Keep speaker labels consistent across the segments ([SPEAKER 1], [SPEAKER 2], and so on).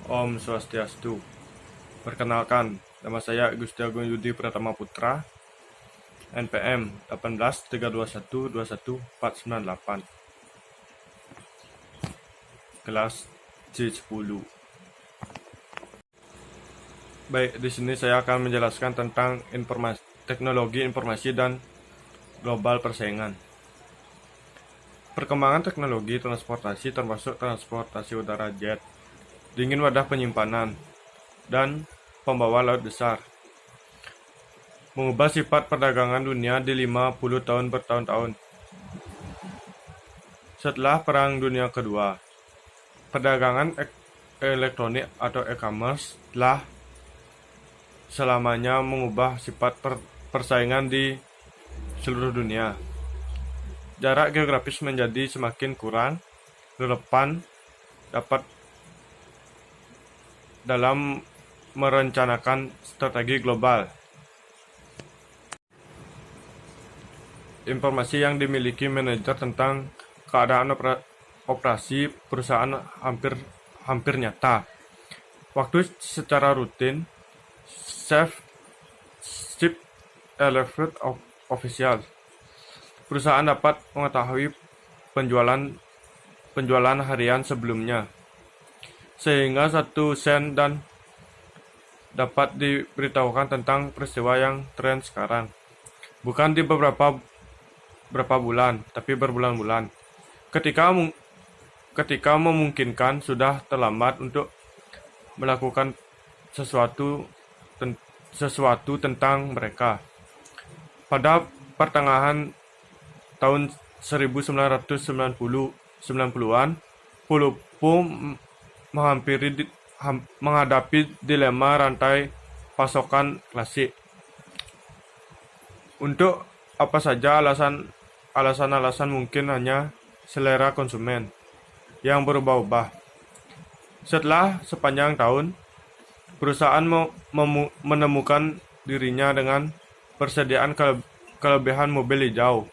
[SPEAKER 1] Om Swastiastu. Perkenalkan, nama saya Gusti Agung Yudi Pratama Putra, NPM 183212148, kelas C10. Baik, di sini saya akan menjelaskan tentang teknologi informasi dan global persaingan. Perkembangan teknologi transportasi termasuk transportasi udara jet, dingin wadah penyimpanan, dan pembawa laut besar, mengubah sifat perdagangan dunia di 50 tahun bertahun-tahun. Setelah Perang Dunia Kedua, perdagangan elektronik atau e-commerce telah selamanya mengubah sifat persaingan di seluruh dunia. Jarak geografis menjadi semakin kurang relevan dalam merencanakan strategi global. Informasi yang dimiliki manajer tentang keadaan operasi perusahaan hampir nyata. Waktu secara rutin, Chief Elevator Official. Perusahaan dapat mengetahui penjualan harian sebelumnya, sehingga 1 sen dan dapat diberitahukan tentang peristiwa yang tren sekarang. Bukan di beberapa bulan, tapi berbulan-bulan. Ketika memungkinkan, sudah terlambat untuk melakukan sesuatu tentang mereka. Pada pertengahan tahun 1990-an, Pulpo menghadapi dilema rantai pasokan klasik. Untuk apa saja alasan mungkin hanya selera konsumen yang berubah-ubah. Setelah sepanjang tahun, perusahaan menemukan dirinya dengan persediaan kelebihan mobil hijau.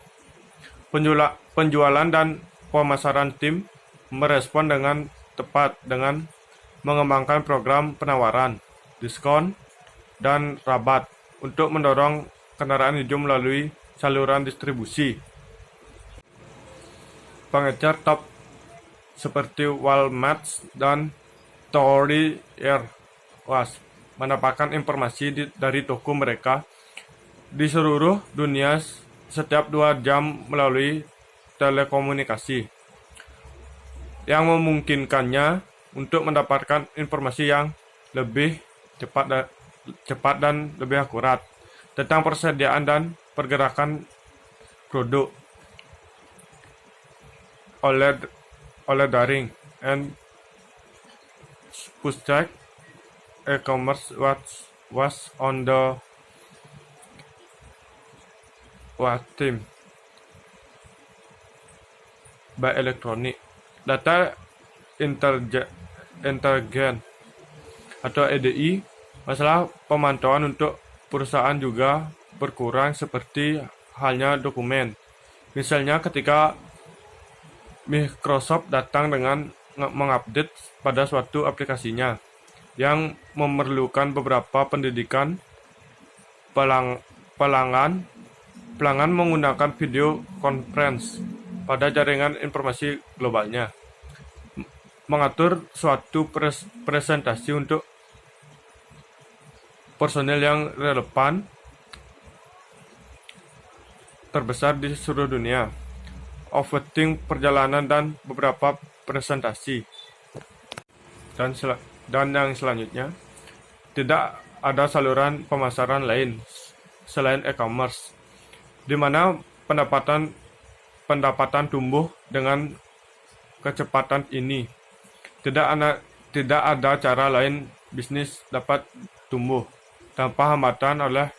[SPEAKER 1] Penjualan dan pemasaran tim merespon dengan tepat dengan mengembangkan program penawaran, diskon, dan rabat untuk mendorong kendaraan hijau melalui saluran distribusi. Pengecer top seperti Walmart dan Tory Air mendapatkan informasi dari toko mereka di seluruh dunia setiap 2 jam melalui telekomunikasi, yang memungkinkannya untuk mendapatkan informasi yang lebih cepat dan lebih akurat tentang persediaan dan pergerakan produk oleh daring and push-check. E-commerce was on the team by electronic data intelijen atau EDI. Masalah pemantauan untuk perusahaan juga berkurang seperti halnya dokumen. Misalnya ketika Microsoft datang dengan mengupdate pada suatu aplikasinya yang memerlukan beberapa pendidikan, pelanggan menggunakan video conference pada jaringan informasi globalnya, mengatur suatu presentasi untuk personel yang relevan terbesar di seluruh dunia, offering perjalanan dan beberapa presentasi. Dan yang selanjutnya, tidak ada saluran pemasaran lain selain e-commerce, di mana pendapatan tumbuh dengan kecepatan ini. Tidak ada cara lain bisnis dapat tumbuh tanpa hambatan oleh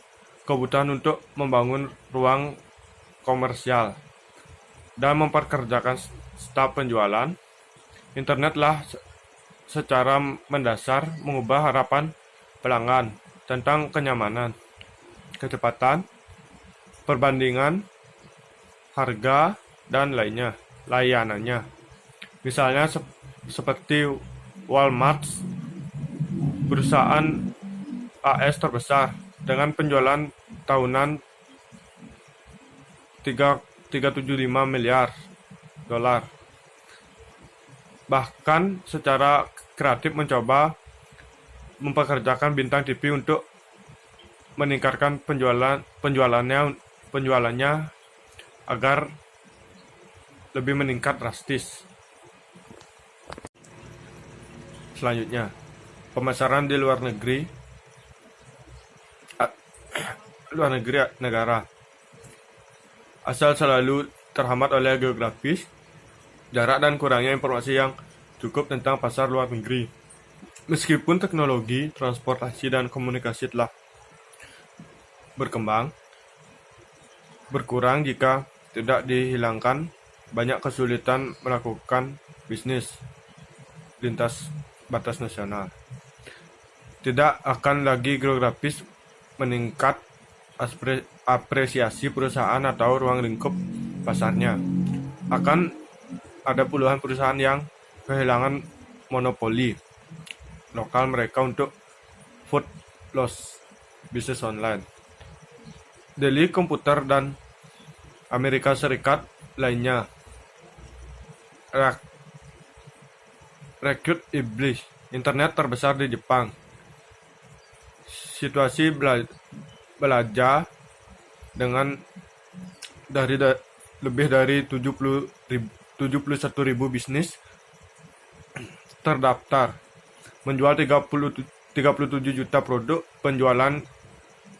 [SPEAKER 1] kebutuhan untuk membangun ruang komersial dan memperkerjakan staf penjualan. Internetlah secara mendasar mengubah harapan pelanggan tentang kenyamanan, kecepatan, perbandingan, harga, dan layanannya. Misalnya seperti Walmart perusahaan AS terbesar dengan penjualan tahunan 375 miliar dolar. Bahkan secara kreatif mencoba mempekerjakan bintang TV untuk meningkatkan penjualannya agar lebih meningkat drastis. Selanjutnya, pemasaran di luar negeri negara. Asal selalu terhambat oleh geografis, jarak dan kurangnya informasi yang cukup tentang pasar luar negeri. Meskipun teknologi, transportasi, dan komunikasi telah berkurang jika tidak dihilangkan banyak kesulitan melakukan bisnis lintas batas nasional. Tidak akan lagi geografis meningkat apresiasi perusahaan atau ruang lingkup pasarnya. Akan ada puluhan perusahaan yang kehilangan monopoli lokal mereka untuk food loss bisnis online. Dell Computer dan Amerika Serikat lainnya. Recruit Iblis, internet terbesar di Jepang. Situasi belajar dengan lebih dari 71.000 bisnis terdaftar, menjual 37 juta produk, penjualan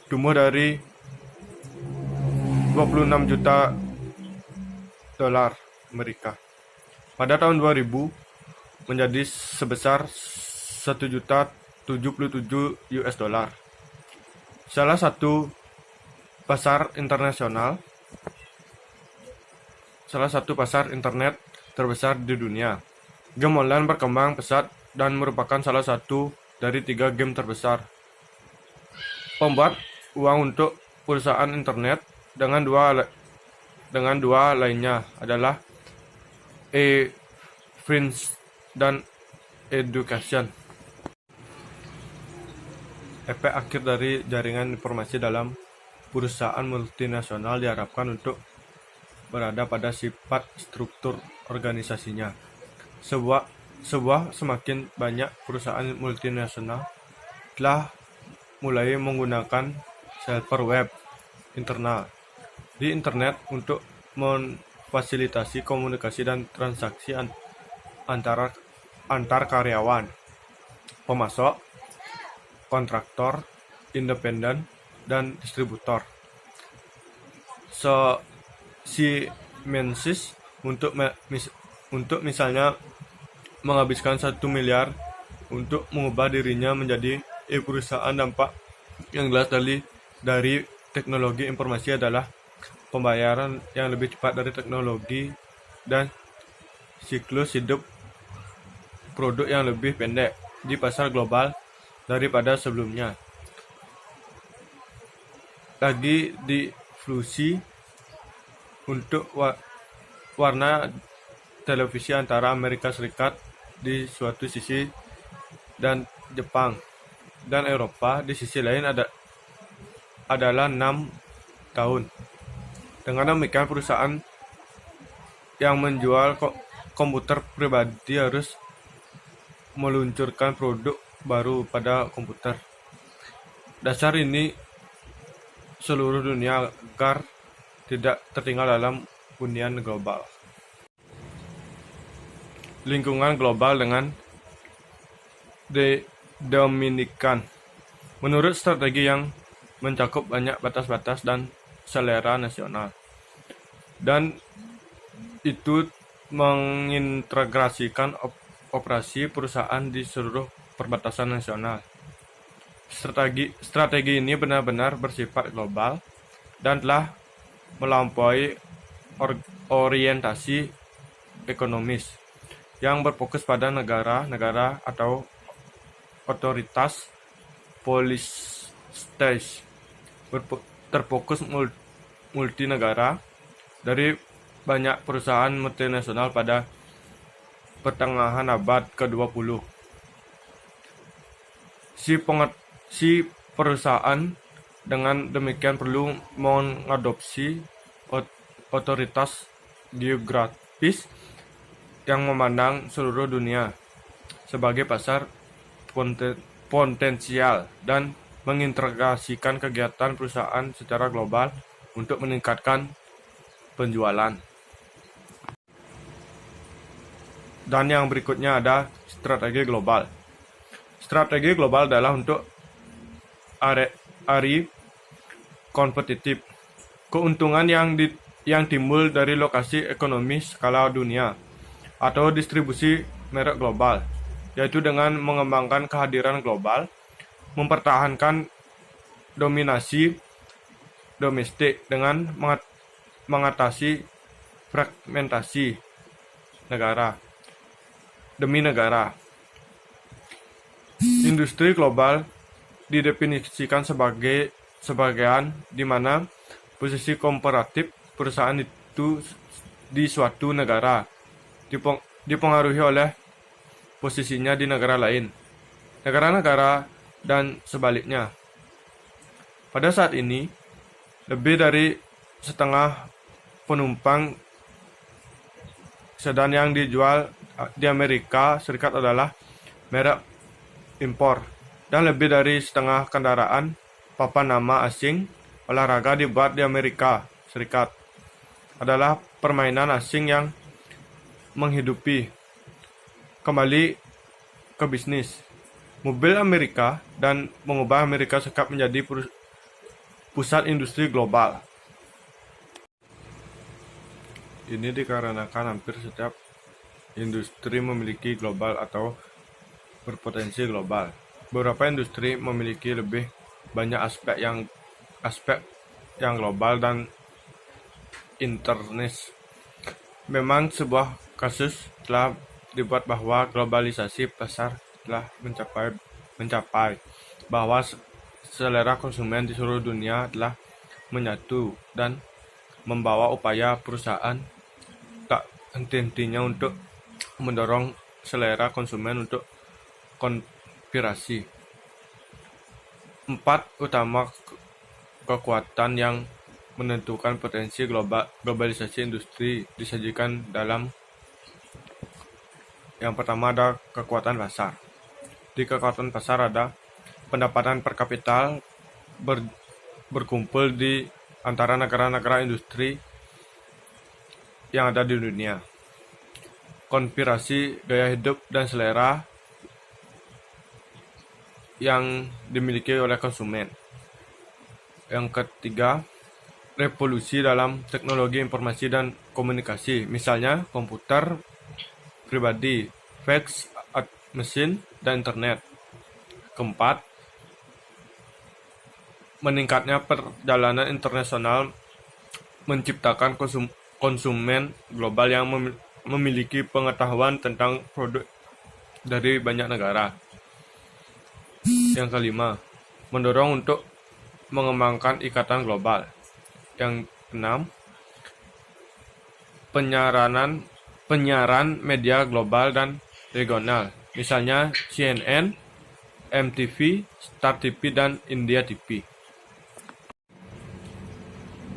[SPEAKER 1] tumbuh dari 26 juta dolar Amerika. Pada tahun 2000 menjadi sebesar 1.077 US dollar. Salah satu pasar internet terbesar di dunia. Game online berkembang pesat dan merupakan salah satu dari 3 game terbesar. Pembuat uang untuk perusahaan internet dengan dua lainnya adalah Friends dan Education. Efek akhir dari jaringan informasi dalam perusahaan multinasional diharapkan untuk berada pada sifat struktur organisasinya. Semakin banyak perusahaan multinasional telah mulai menggunakan server web internal di internet untuk memfasilitasi komunikasi dan transaksi antar karyawan, pemasok, kontraktor, independen, dan distributor. Siemens untuk misalnya menghabiskan 1 miliar untuk mengubah dirinya menjadi perusahaan. Dampak yang jelas dari teknologi informasi adalah pembayaran yang lebih cepat dari teknologi dan siklus hidup produk yang lebih pendek di pasar global daripada sebelumnya. Lagi difusi untuk warna televisi antara Amerika Serikat di suatu sisi dan Jepang dan Eropa di sisi lain adalah 6 tahun. Dengan demikian, perusahaan yang menjual komputer pribadi harus meluncurkan produk baru pada komputer dasar ini seluruh dunia agar tidak tertinggal dalam hunian global. Lingkungan global dengan Dominikan. Menurut strategi yang mencakup banyak batas-batas dan selera nasional, dan itu mengintegrasikan operasi perusahaan di seluruh perbatasan nasional. Strategi ini benar-benar bersifat global dan telah melampaui orientasi ekonomis yang berfokus pada negara-negara atau otoritas polistes, terfokus multinegara dari banyak perusahaan multinasional pada pertengahan abad ke-20. Si perusahaan dengan demikian perlu mengadopsi otoritas geografis yang memandang seluruh dunia sebagai pasar potensial dan mengintegrasikan kegiatan perusahaan secara global untuk meningkatkan penjualan. Dan yang berikutnya ada strategi global. Strategi global adalah untuk ari kompetitif. Keuntungan yang timbul dari lokasi ekonomi skala dunia atau distribusi merek global, yaitu dengan mengembangkan kehadiran global, mempertahankan dominasi domestik dengan mengatasi fragmentasi negara demi negara. Industri global didefinisikan sebagian di mana posisi komparatif perusahaan itu di suatu negara dipengaruhi oleh posisinya di negara lain, negara-negara, dan sebaliknya. Pada saat ini, lebih dari setengah penumpang sedan yang dijual di Amerika Serikat adalah merek impor, dan lebih dari setengah kendaraan papan nama asing olahraga dibuat di Amerika Serikat adalah permainan asing yang menghidupi. Kembali ke bisnis. Mobil Amerika dan mengubah Amerika Serikat menjadi pusat industri global. Ini dikarenakan hampir setiap industri memiliki global atau berpotensi global. Beberapa industri memiliki lebih banyak aspek yang global dan internis. Memang sebuah kasus telah dibuat bahwa globalisasi pasar telah mencapai bahwa selera konsumen di seluruh dunia telah menyatu dan membawa upaya perusahaan tak henti-hentinya untuk mendorong selera konsumen untuk konspirasi. 4 utama kekuatan yang menentukan potensi globalisasi industri disajikan dalam. Yang pertama ada kekuatan pasar. Di kekuatan pasar ada pendapatan per kapita berkumpul di antara negara-negara industri yang ada di dunia. Konspirasi gaya hidup dan selera yang dimiliki oleh konsumen. Yang ketiga, revolusi dalam teknologi informasi dan komunikasi, misalnya komputer pribadi, fax mesin, dan internet. Keempat, meningkatnya perjalanan internasional menciptakan konsumen global yang memiliki pengetahuan tentang produk dari banyak negara. Yang kelima, mendorong untuk mengembangkan ikatan global. Yang keenam, penyiaran media global dan regional, misalnya CNN, MTV, Star TV, dan India TV.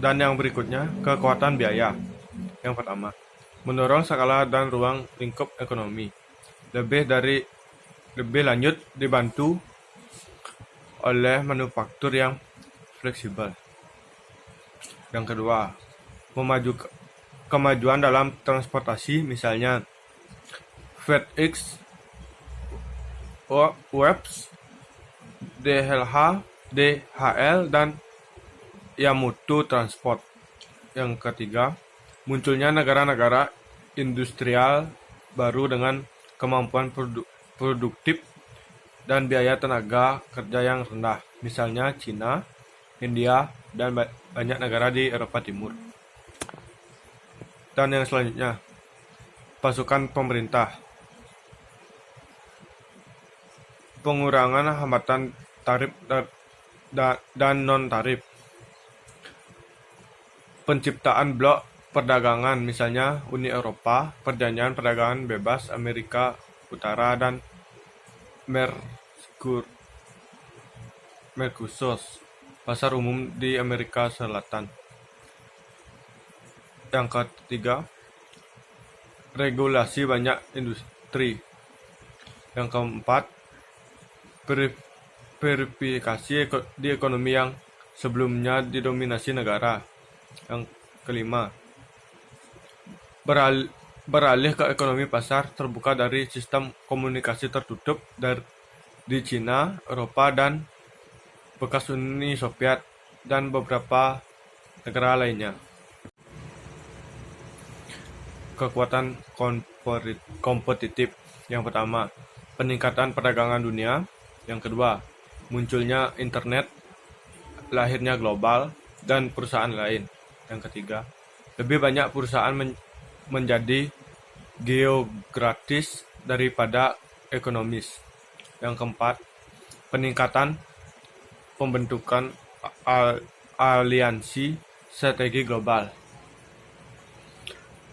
[SPEAKER 1] Dan yang berikutnya, kekuatan biaya. Yang pertama, mendorong skala dan ruang lingkup ekonomi. Lebih lanjut dibantu oleh manufaktur yang fleksibel. Yang kedua, kemajuan dalam transportasi, misalnya FedEx, Webs, DHL, dan Yamato Transport. Yang ketiga, munculnya negara-negara industrial baru dengan kemampuan produktif dan biaya tenaga kerja yang rendah, misalnya Cina, India, dan banyak negara di Eropa Timur. Dan yang selanjutnya, pasukan pemerintah. Pengurangan hambatan tarif dan non-tarif. Penciptaan blok perdagangan, misalnya Uni Eropa, Perjanjian Perdagangan Bebas Amerika Utara, dan Mercosur. Mercosur, pasar umum di Amerika Selatan. Yang ketiga, regulasi banyak industri. Yang keempat, verifikasi di ekonomi yang sebelumnya didominasi negara. Yang kelima, beralih ke ekonomi pasar terbuka dari sistem komunikasi tertutup di Cina, Eropa, dan bekas Uni Soviet, dan beberapa negara lainnya. Kekuatan kompetitif. Yang pertama, peningkatan perdagangan dunia. Yang kedua, munculnya internet, lahirnya global, dan perusahaan lain. Yang ketiga, lebih banyak perusahaan menjadi geografis daripada ekonomis. Yang keempat, peningkatan pembentukan aliansi strategi global.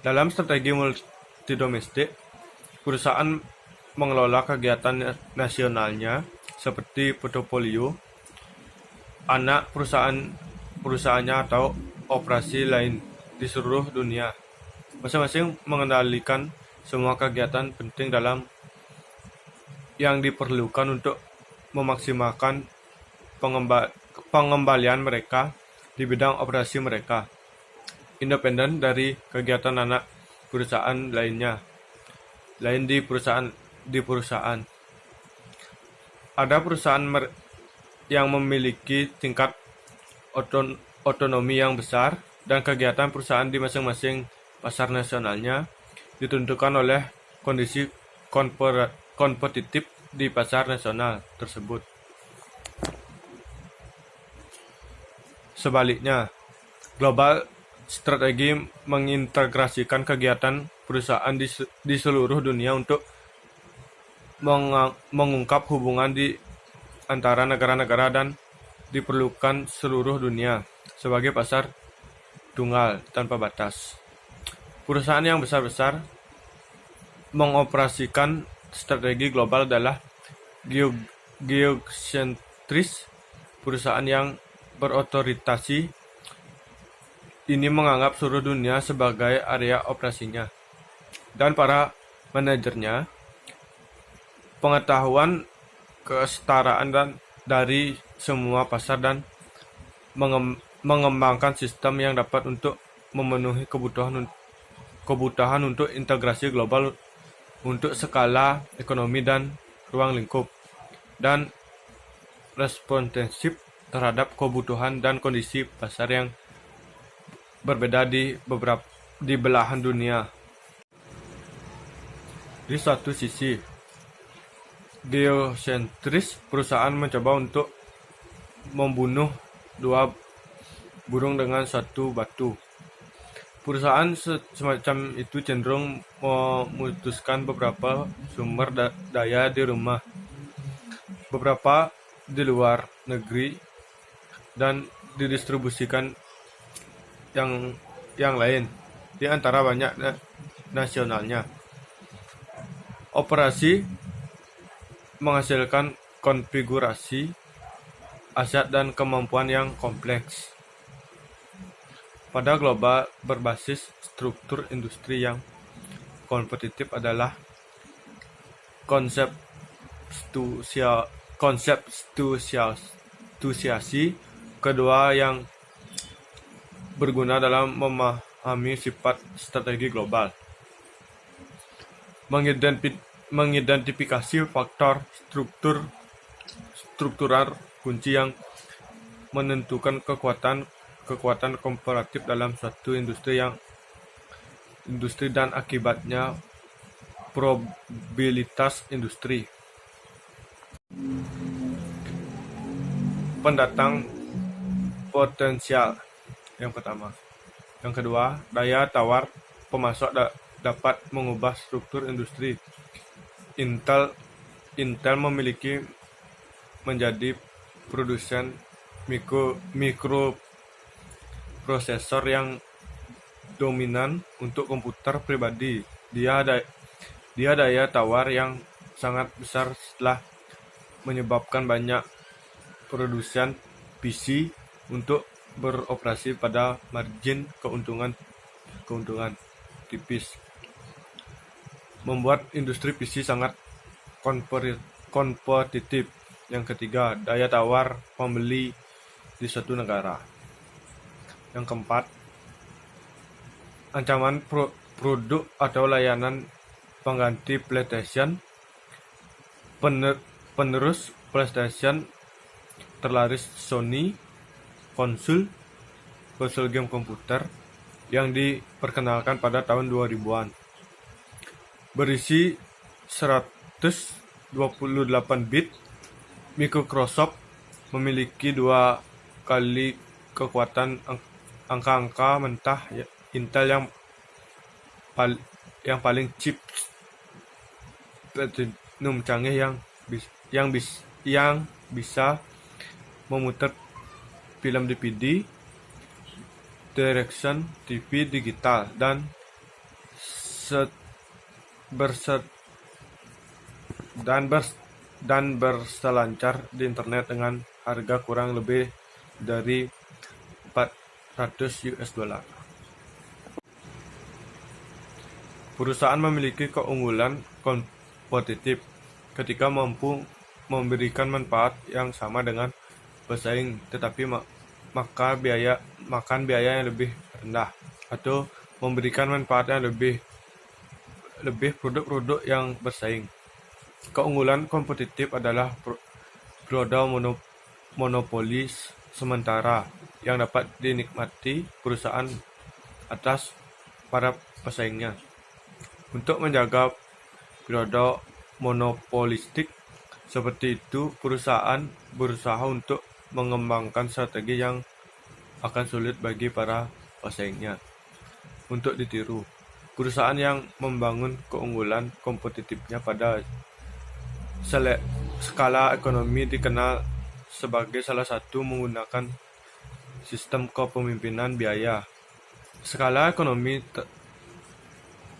[SPEAKER 1] Dalam strategi multidomestik, perusahaan mengelola kegiatan nasionalnya seperti portofolio anak perusahaannya atau operasi lain di seluruh dunia. Masing-masing mengendalikan semua kegiatan penting dalam yang diperlukan untuk memaksimalkan pengembalian mereka di bidang operasi mereka, independen dari kegiatan anak perusahaan lain di perusahaan. Ada perusahaan yang memiliki tingkat otonomi yang besar, dan kegiatan perusahaan di masing-masing pasar nasionalnya ditentukan oleh kondisi kompetitif di pasar nasional tersebut. Sebaliknya, global strategi mengintegrasikan kegiatan perusahaan di seluruh dunia untuk mengungkap hubungan di antara negara-negara dan diperlukan seluruh dunia sebagai pasar tunggal tanpa batas. Perusahaan yang besar-besar mengoperasikan strategi global adalah geosentris. Perusahaan yang berotoritas ini menganggap seluruh dunia sebagai area operasinya, dan para manajernya pengetahuan kesetaraan dari semua pasar dan mengembangkan sistem yang dapat untuk memenuhi kebutuhan untuk integrasi global untuk skala ekonomi dan ruang lingkup, dan responsif terhadap kebutuhan dan kondisi pasar yang berbeda di belahan dunia. Di satu sisi, geosentris perusahaan mencoba untuk membunuh dua burung dengan satu batu. Perusahaan semacam itu cenderung memutuskan beberapa sumber daya di rumah, beberapa di luar negeri, dan didistribusikan yang lain di antara banyak nasionalnya. Operasi menghasilkan konfigurasi aset dan kemampuan yang kompleks. Pada global berbasis struktur industri yang kompetitif adalah konseptualisasi kedua yang berguna dalam memahami sifat strategi global. Mengidentifikasi faktor struktural kunci yang menentukan kekuatan komparatif dalam suatu industri dan akibatnya probabilitas industri. Pendatang potensial yang pertama. Yang kedua, daya tawar pemasok dapat mengubah struktur industri. Intel memiliki menjadi produsen mikroprosesor yang dominan untuk komputer pribadi. Dia daya tawar yang sangat besar setelah menyebabkan banyak produsen PC untuk beroperasi pada margin keuntungan tipis, membuat industri PC sangat kompetitif. Yang ketiga, daya tawar pembeli di suatu negara. Yang keempat, ancaman produk atau layanan pengganti PlayStation. Penerus PlayStation terlaris Sony, konsol game komputer yang diperkenalkan pada tahun 2000-an. Berisi 128 bit, Microsoft memiliki 2 kali kekuatan angka-angka mentah Intel yang paling chip platinum canggih yang bisa memutar film DVD, Direction TV digital, dan berselancar di internet dengan harga kurang lebih dari $400. Perusahaan memiliki keunggulan kompetitif ketika mampu memberikan manfaat yang sama dengan pesaing, tetapi makan biaya yang lebih rendah, atau memberikan manfaat yang lebih produk-produk yang bersaing. Keunggulan kompetitif adalah roda monopolis sementara yang dapat dinikmati perusahaan atas para pesaingnya. Untuk menjaga roda monopolistik seperti itu, perusahaan berusaha untuk mengembangkan strategi yang akan sulit bagi para pesaingnya untuk ditiru. Perusahaan yang membangun keunggulan kompetitifnya pada skala ekonomi dikenal sebagai salah satu menggunakan sistem kepemimpinan biaya. Skala ekonomi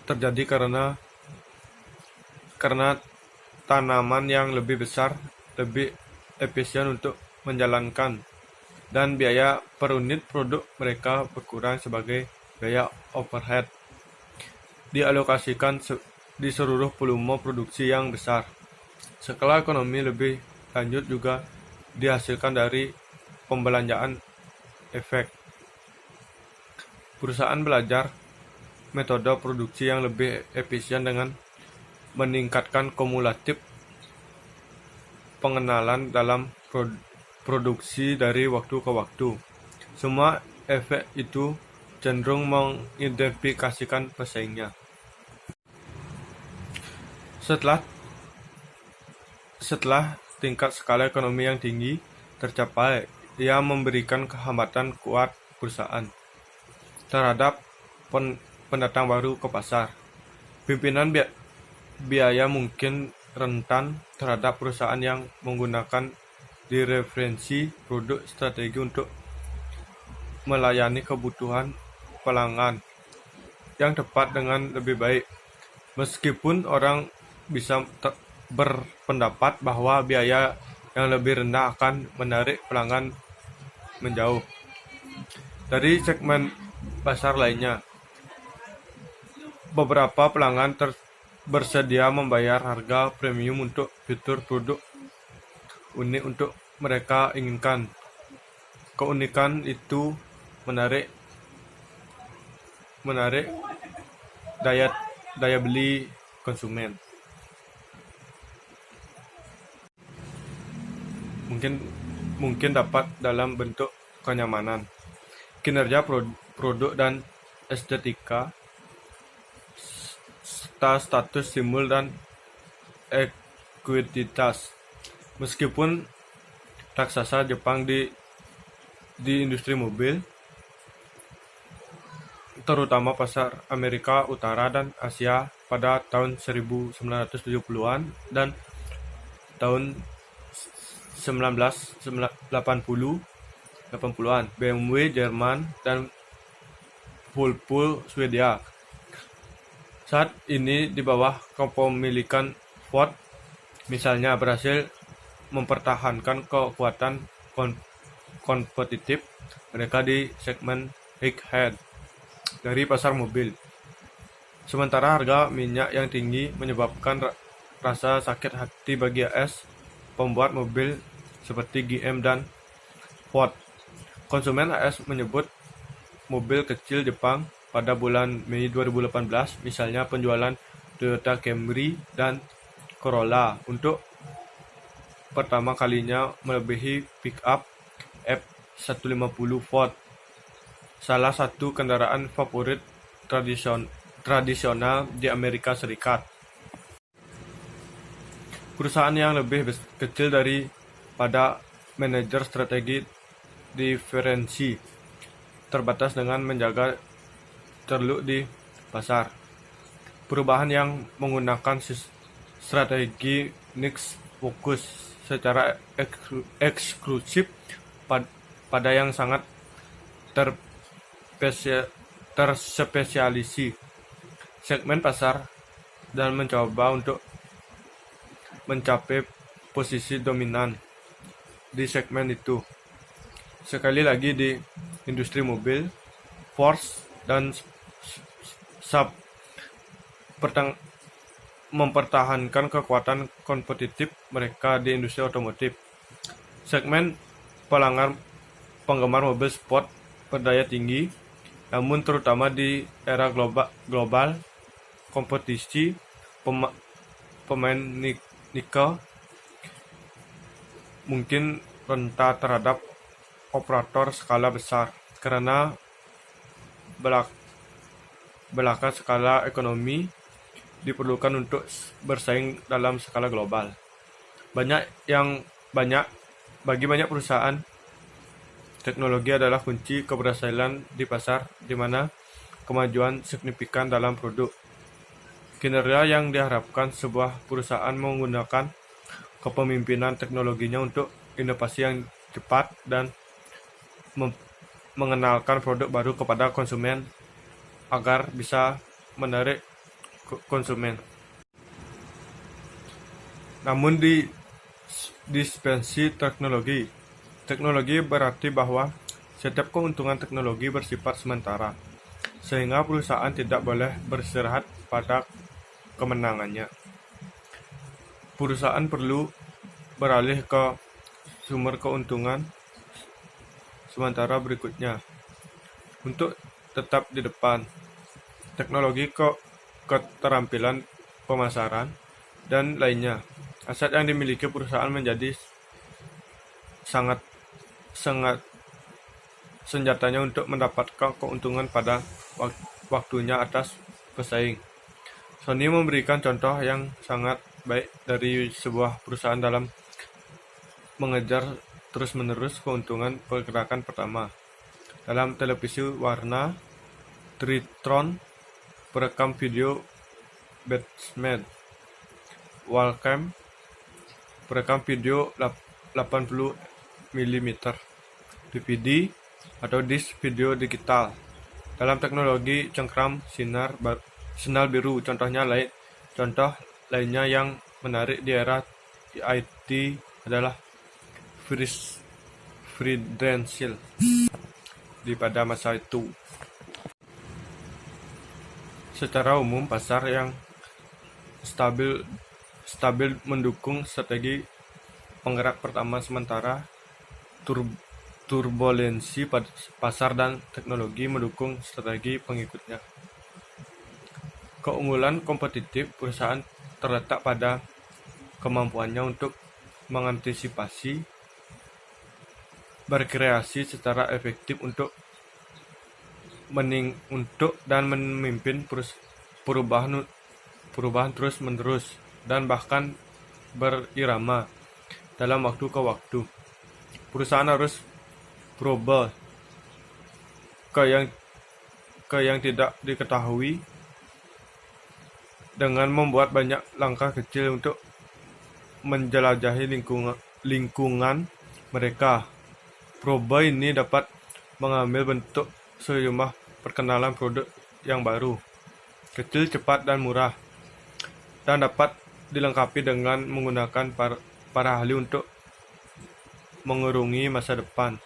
[SPEAKER 1] terjadi karena tanaman yang lebih besar lebih efisien untuk menjalankan, dan biaya per unit produk mereka berkurang sebagai biaya overhead dialokasikan di seluruh volume produksi yang besar. Skala ekonomi lebih lanjut juga dihasilkan dari pembelanjaan efek. Perusahaan belajar metode produksi yang lebih efisien dengan meningkatkan kumulatif pengenalan dalam produksi dari waktu ke waktu. Semua efek itu cenderung mengidentifikasikan pesaingnya. Setelah tingkat skala ekonomi yang tinggi tercapai, ia memberikan hambatan kuat perusahaan terhadap pendatang baru ke pasar. Pimpinan biaya mungkin rentan terhadap perusahaan yang menggunakan referensi produk strategi untuk melayani kebutuhan pelanggan yang tepat dengan lebih baik. Meskipun orang bisa berpendapat bahwa biaya yang lebih rendah akan menarik pelanggan menjauh dari segmen pasar lainnya, beberapa pelanggan bersedia membayar harga premium untuk fitur produk unik untuk mereka inginkan. Keunikan itu menarik daya beli konsumen. Mungkin dapat dalam bentuk kenyamanan, kinerja produk, dan estetika, status simbol, dan ekuiditas. Meskipun raksasa Jepang di industri mobil, terutama pasar Amerika Utara dan Asia pada tahun 1970-an dan tahun 1980-an, BMW Jerman dan Volvo Swedia saat ini di bawah kepemilikan Ford misalnya berhasil mempertahankan kekuatan kompetitif mereka di segmen high-end dari pasar mobil. Sementara harga minyak yang tinggi menyebabkan rasa sakit hati bagi AS pembuat mobil seperti GM dan Ford. Konsumen AS menyebut mobil kecil Jepang pada bulan Mei 2018, misalnya penjualan Toyota Camry dan Corolla untuk pertama kalinya melebihi pickup F-150 Ford, salah satu kendaraan favorit tradisional di Amerika Serikat. Perusahaan yang lebih kecil daripada manajer strategi diferensi terbatas dengan menjaga ceruk di pasar. Perubahan yang menggunakan strategi niche fokus secara eksklusif pada yang sangat terspesialisi segmen pasar dan mencoba untuk mencapai posisi dominan di segmen itu. Sekali lagi di industri mobil, Ford dan Saab mempertahankan kekuatan kompetitif mereka di industri otomotif. Segmen penggemar mobil sport berdaya tinggi, namun terutama di era global kompetisi pemain nikel mungkin rentan terhadap operator skala besar karena belaka skala ekonomi diperlukan untuk bersaing dalam skala global. Bagi banyak perusahaan, teknologi adalah kunci keberhasilan di pasar, di mana kemajuan signifikan dalam produk. Kinerja yang diharapkan sebuah perusahaan menggunakan kepemimpinan teknologinya untuk inovasi yang cepat dan mengenalkan produk baru kepada konsumen agar bisa menarik konsumen. Namun di dimensi teknologi berarti bahwa setiap keuntungan teknologi bersifat sementara, sehingga perusahaan tidak boleh beristirahat pada kemenangannya. Perusahaan perlu beralih ke sumber keuntungan sementara berikutnya untuk tetap di depan. Teknologi keterampilan pemasaran dan lainnya. Aset yang dimiliki perusahaan menjadi sangat senjatanya untuk mendapatkan keuntungan pada waktunya atas pesaing. Sony memberikan contoh yang sangat baik dari sebuah perusahaan dalam mengejar terus-menerus keuntungan pergerakan pertama. Dalam televisi warna, Tritron perekam video Batman, Wacom perekam video 80 mm, DVD atau disk video digital. Dalam teknologi cengkram sinar biru, contoh lainnya yang menarik di era IT adalah Friedenshield di pada masa itu. Secara umum, pasar yang stabil mendukung strategi penggerak pertama, sementara turbulensi pasar dan teknologi mendukung strategi pengikutnya. Keunggulan kompetitif perusahaan terletak pada kemampuannya untuk mengantisipasi, berkreasi secara efektif untuk memimpin perubahan terus-menerus dan bahkan berirama dalam waktu ke waktu. Perusahaan harus berubah ke yang tidak diketahui dengan membuat banyak langkah kecil untuk menjelajahi lingkungan mereka. Perubahan ini dapat mengambil bentuk sejumlah perkenalan produk yang baru, kecil, cepat, dan murah, dan dapat dilengkapi dengan menggunakan para ahli untuk mengerungi masa depan,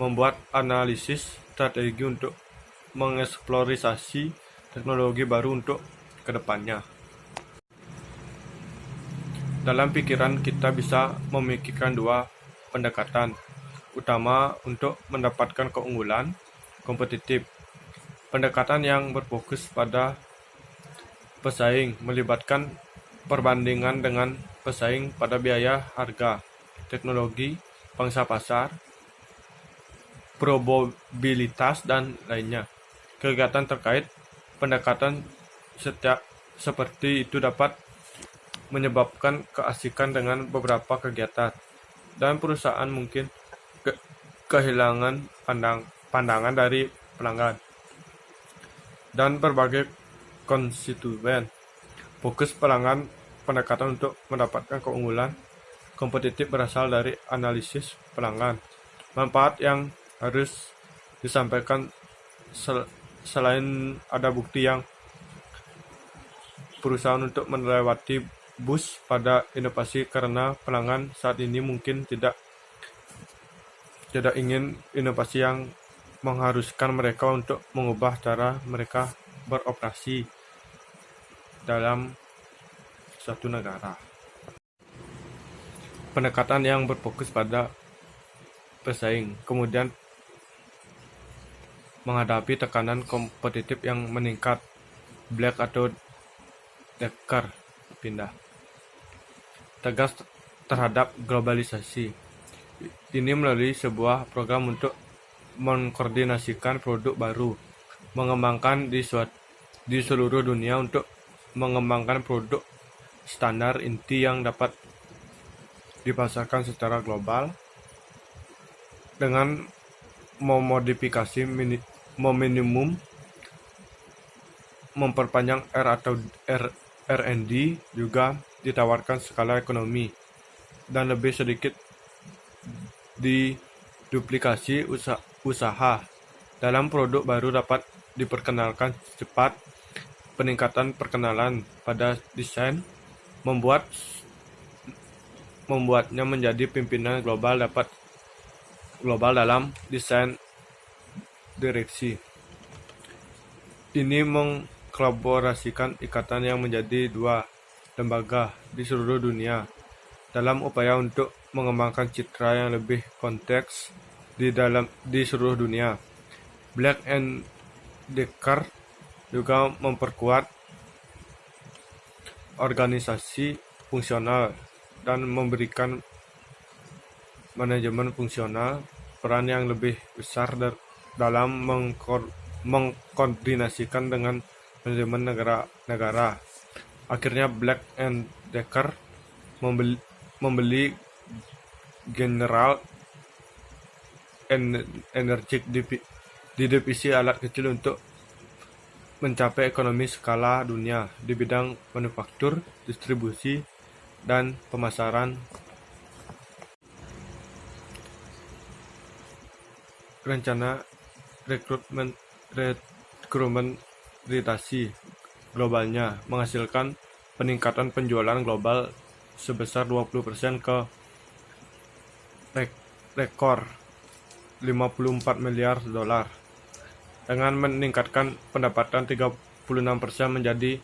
[SPEAKER 1] membuat analisis strategi untuk mengeksplorasi teknologi baru untuk kedepannya. Dalam pikiran kita bisa memikirkan dua pendekatan utama untuk mendapatkan keunggulan kompetitif. Pendekatan yang berfokus pada pesaing melibatkan perbandingan dengan pesaing pada biaya, harga, teknologi, pangsa pasar, probabilitas, dan lainnya. Kegiatan terkait pendekatan seperti itu dapat menyebabkan keasikan dengan beberapa kegiatan, dan perusahaan mungkin kehilangan pandangan dari pelanggan dan berbagai konstituen. Fokus pelanggan pendekatan untuk mendapatkan keunggulan kompetitif berasal dari analisis pelanggan. Manfaat yang harus disampaikan selain ada bukti yang perusahaan untuk melewati bus pada inovasi karena pelanggan saat ini mungkin tidak ingin inovasi yang mengharuskan mereka untuk mengubah cara mereka beroperasi dalam suatu negara. Pendekatan yang berfokus pada pesaing, kemudian menghadapi tekanan kompetitif yang meningkat, Black atau Decker pindah tegas terhadap globalisasi. Ini melalui sebuah program untuk mengkoordinasikan produk baru, mengembangkan di seluruh dunia untuk mengembangkan produk standar inti yang dapat dipasarkan secara global dengan memodifikasi minimum, memperpanjang R&D, juga ditawarkan skala ekonomi, dan lebih sedikit diduplikasi usaha. Dalam produk baru dapat diperkenalkan cepat, peningkatan perkenalan pada desain, membuatnya menjadi pimpinan global dalam desain direksi. Ini mengkolaborasikan ikatan yang menjadi dua lembaga di seluruh dunia dalam upaya untuk mengembangkan citra yang lebih konteks di seluruh dunia. Black and Decker juga memperkuat organisasi fungsional dan memberikan manajemen fungsional peran yang lebih besar dalam mengkoordinasikan dengan manajemen negara. Akhirnya Black and Decker membeli General Electric di divisi alat kecil untuk mencapai ekonomi skala dunia di bidang manufaktur, distribusi, dan pemasaran. Rencana rekrutmentasi globalnya menghasilkan peningkatan penjualan global sebesar 20% ke rekor $54 miliar, dengan meningkatkan pendapatan 36% menjadi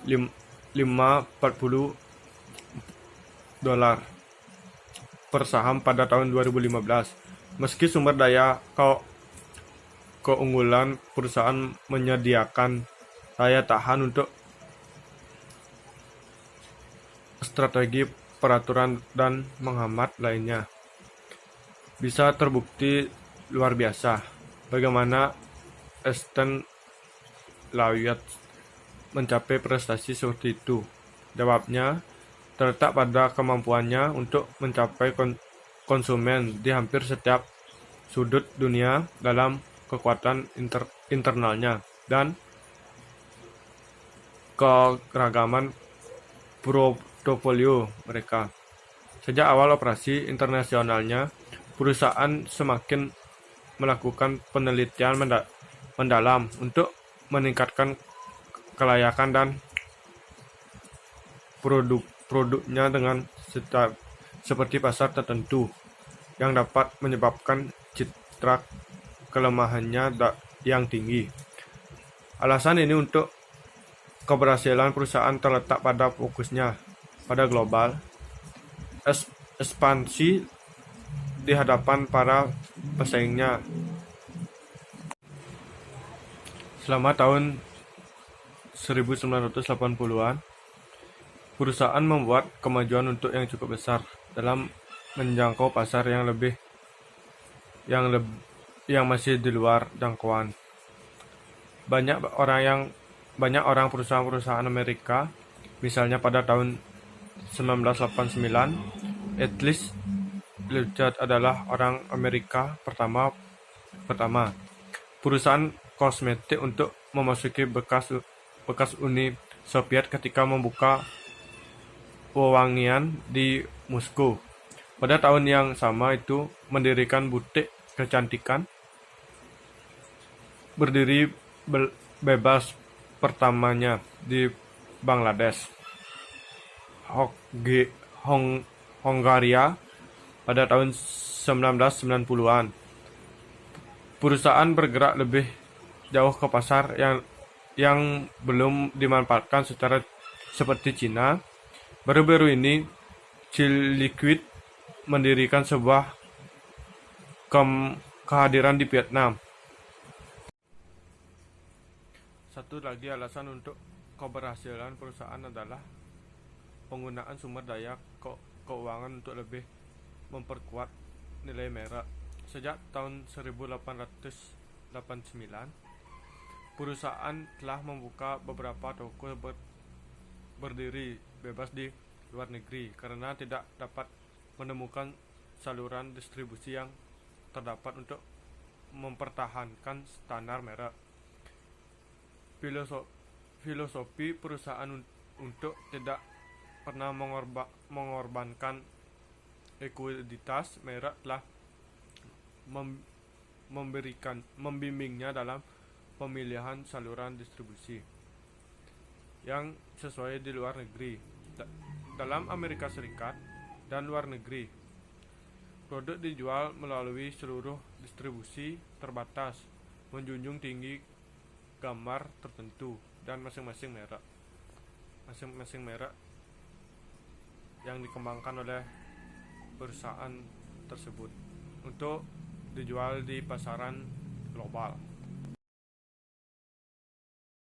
[SPEAKER 1] $540 per saham pada tahun 2015. Meski sumber daya keunggulan perusahaan menyediakan daya tahan untuk strategi peraturan dan menghambat lainnya, bisa terbukti luar biasa. Bagaimana Einstein Lawyat mencapai prestasi seperti itu? Jawabnya terletak pada kemampuannya untuk mencapai konsumen di hampir setiap sudut dunia dalam kekuatan internalnya dan keragaman portofolio mereka. Sejak awal operasi internasionalnya, perusahaan semakin melakukan penelitian mendalam untuk meningkatkan kelayakan dan produknya dengan seperti pasar tertentu. yang dapat menyebabkan citra kelemahannya yang tinggi. Alasan ini untuk keberhasilan perusahaan terletak pada fokusnya pada global, ekspansi di hadapan para pesaingnya. Selama tahun 1980-an, perusahaan membuat kemajuan untuk yang cukup besar dalam menjangkau pasar yang masih di luar jangkauan. Banyak orang perusahaan-perusahaan Amerika, misalnya pada tahun 1989, Atlas Limited adalah orang Amerika pertama perusahaan kosmetik untuk memasuki bekas Uni Soviet ketika membuka wewangian di Moskow. Pada tahun yang sama itu mendirikan butik kecantikan berdiri bebas pertamanya di Bangladesh, Hongaria pada tahun 1990-an. Perusahaan bergerak lebih jauh ke pasar yang belum dimanfaatkan seperti Cina. Baru-baru ini, Chill Liquid mendirikan sebuah kehadiran di Vietnam. Satu lagi alasan untuk keberhasilan perusahaan adalah penggunaan sumber daya keuangan untuk lebih memperkuat nilai merek. Sejak tahun 1889, perusahaan telah membuka beberapa toko berdiri bebas di luar negeri karena tidak dapat menemukan saluran distribusi yang terdapat untuk mempertahankan standar merek. Filosofi perusahaan untuk tidak pernah mengorbankan ekuiditas merek telah membimbingnya dalam pemilihan saluran distribusi yang sesuai di luar negeri. Dalam Amerika Serikat dan luar negeri, produk dijual melalui seluruh distribusi terbatas, menjunjung tinggi gambar tertentu dan masing-masing merek yang dikembangkan oleh perusahaan tersebut untuk dijual di pasaran global.